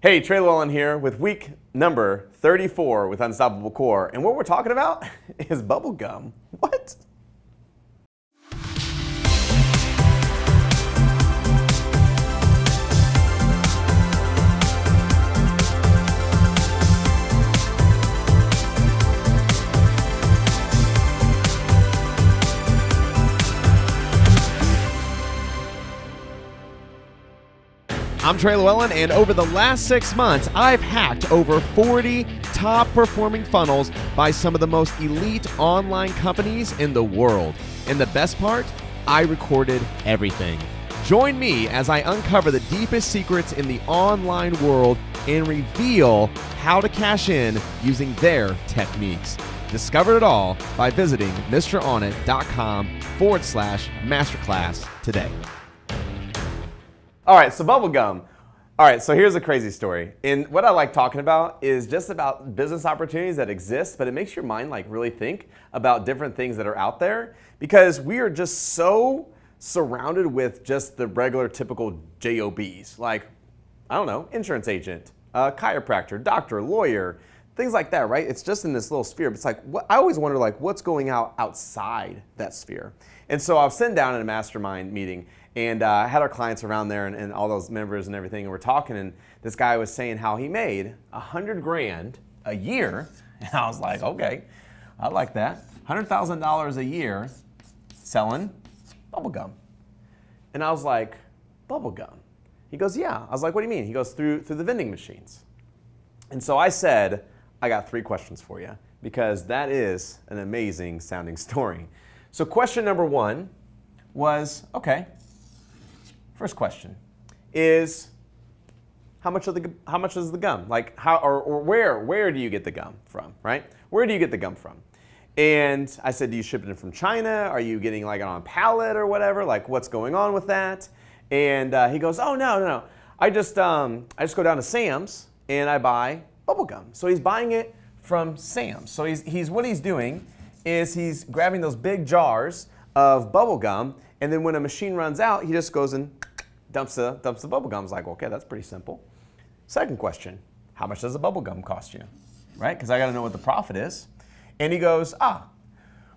Hey, Trey Lewellen here with week number 34 with Unstoppable Core. And what we're talking about is bubble gum. What? I'm Trey Lewellen, and over the last 6 months, I've hacked over 40 top-performing funnels by some of the most elite online companies in the world. And the best part? I recorded everything. Join me as I uncover the deepest secrets in the online world and reveal how to cash in using their techniques. Discover it all by visiting MrOnIt.com/masterclass today. All right, so bubble gum. All right, so here's a crazy story. And what I like talking about is just about business opportunities that exist, but it makes your mind like really think about different things that are out there because we are just so surrounded with just the regular typical JOBs, like, I don't know, insurance agent, chiropractor, doctor, lawyer, things like that, right? It's just in this little sphere. But it's like, I always wonder like what's going outside that sphere. And so I was sitting down in a mastermind meeting and I had our clients around there and all those members and everything, and we're talking, and this guy was saying how he made $100,000 a year, and I was like, okay, I like that. $100,000 a year selling bubble gum. And I was like, bubble gum? He goes, yeah. I was like, what do you mean? He goes, through the vending machines. And so I said, I got 3 questions for you because that is an amazing sounding story. So question number 1 was, okay, first question is how much is the gum? Like how or where do you get the gum from, right? Where do you get the gum from? And I said, do you ship it from China? Are you getting like it on a pallet or whatever? Like what's going on with that? And he goes, oh no. I just go down to Sam's and I buy bubble gum. So he's buying it from Sam's. So what he's doing is he's grabbing those big jars of bubble gum, and then when a machine runs out, he just goes and dumps the bubble gum. It's like, okay, that's pretty simple. Second question, how much does a bubble gum cost you? Right? Because I got to know what the profit is. And he goes, well,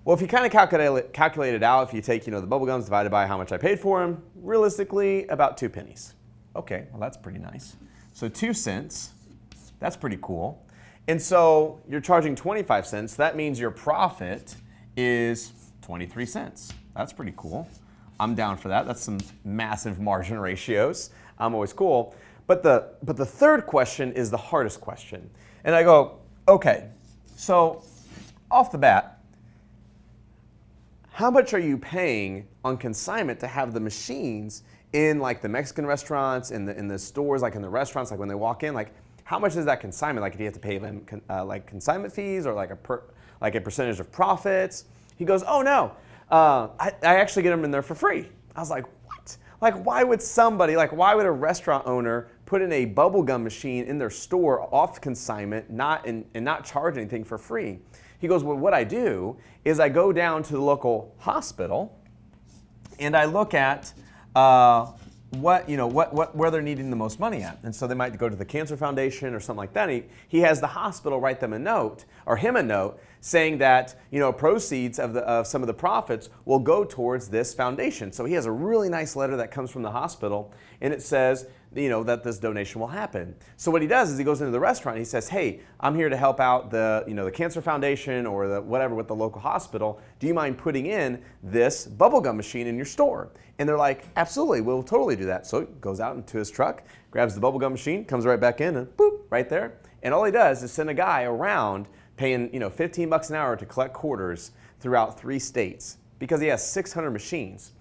if you kind of calculate it out, if you take the bubble gums divided by how much I paid for them, realistically about 2 pennies. Okay, well that's pretty nice. So 2 cents, that's pretty cool. And so you're charging 25 cents. That means your profit is 23 cents. That's pretty cool. I'm down for that. That's some massive margin ratios. I'm always cool. But the third question is the hardest question. And I go, okay, so off the bat, how much are you paying on consignment to have the machines in like the Mexican restaurants, in the stores, like in the restaurants, like when they walk in, like how much is that consignment? Like do you have to pay them like consignment fees or like a percentage of profits? He goes, oh no. I actually get them in there for free. I was like, what? Like, why would a restaurant owner put in a bubble gum machine in their store off consignment, and not charge anything for free? He goes, well, what I do is I go down to the local hospital and I look at where they're needing the most money at. And so they might go to the Cancer Foundation or something like that. He has the hospital write them a note saying that proceeds of some of the profits will go towards this foundation. So he has a really nice letter that comes from the hospital, and it says that this donation will happen. So what he does is he goes into the restaurant and he says, hey, I'm here to help out the Cancer Foundation or the whatever with the local hospital. Do you mind putting in this bubblegum machine in your store? And they're like, absolutely, we'll totally do that. So he goes out into his truck, grabs the bubblegum machine, comes right back in, and boop, right there. And all he does is send a guy around paying $15 an hour to collect quarters throughout 3 states because he has 600 machines.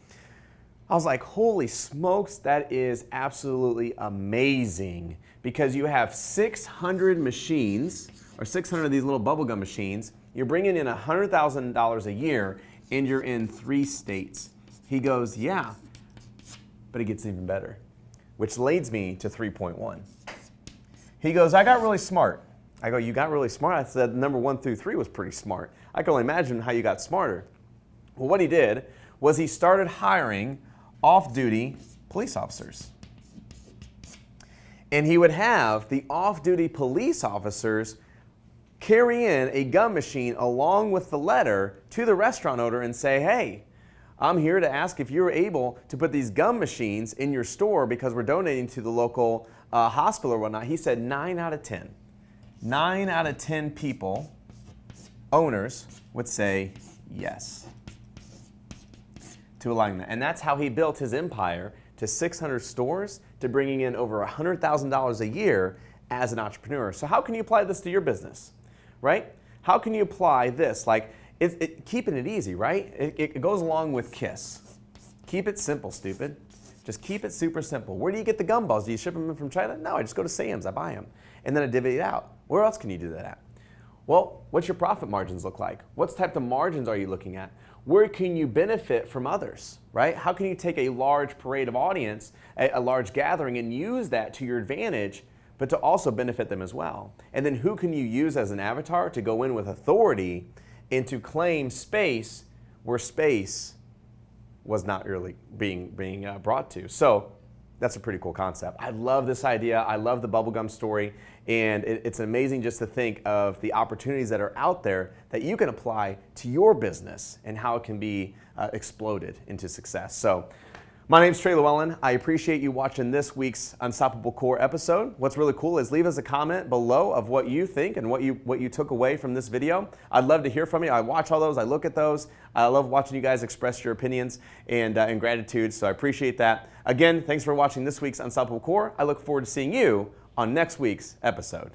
I was like, holy smokes, that is absolutely amazing because you have 600 machines or 600 of these little bubblegum machines. You're bringing in $100,000 a year and you're in 3 states. He goes, yeah, but it gets even better, which leads me to 3.1. He goes, I got really smart. I go, you got really smart? I said number 1 through 3 was pretty smart. I can only imagine how you got smarter. Well, what he did was he started hiring off-duty police officers. And he would have the off-duty police officers carry in a gum machine along with the letter to the restaurant owner and say, hey, I'm here to ask if you're able to put these gum machines in your store because we're donating to the local hospital or whatnot. He said 9 out of 10. 9 out of 10 people, owners, would say yes to allowing that. And that's how he built his empire to 600 stores, to bringing in over $100,000 a year as an entrepreneur. So how can you apply this to your business, right? How can you apply this? Like, keeping it easy, right? It goes along with KISS. Keep it simple, stupid. Just keep it super simple. Where do you get the gumballs? Do you ship them in from China? No, I just go to Sam's, I buy them. And then I divvy it out. Where else can you do that at? Well, what's your profit margins look like? What type of margins are you looking at? Where can you benefit from others, right? How can you take a large parade of audience, a large gathering, and use that to your advantage, but to also benefit them as well? And then who can you use as an avatar to go in with authority and to claim space where space was not really being brought to? So that's a pretty cool concept. I love this idea. I love the bubblegum story. And it's amazing just to think of the opportunities that are out there that you can apply to your business and how it can be exploded into success. So my name's Trey Lewellen. I appreciate you watching this week's Unstoppable Core episode. What's really cool is leave us a comment below of what you think and what you took away from this video. I'd love to hear from you. I watch all those. I look at those. I love watching you guys express your opinions and gratitude. So I appreciate that. Again, thanks for watching this week's Unstoppable Core. I look forward to seeing you on next week's episode.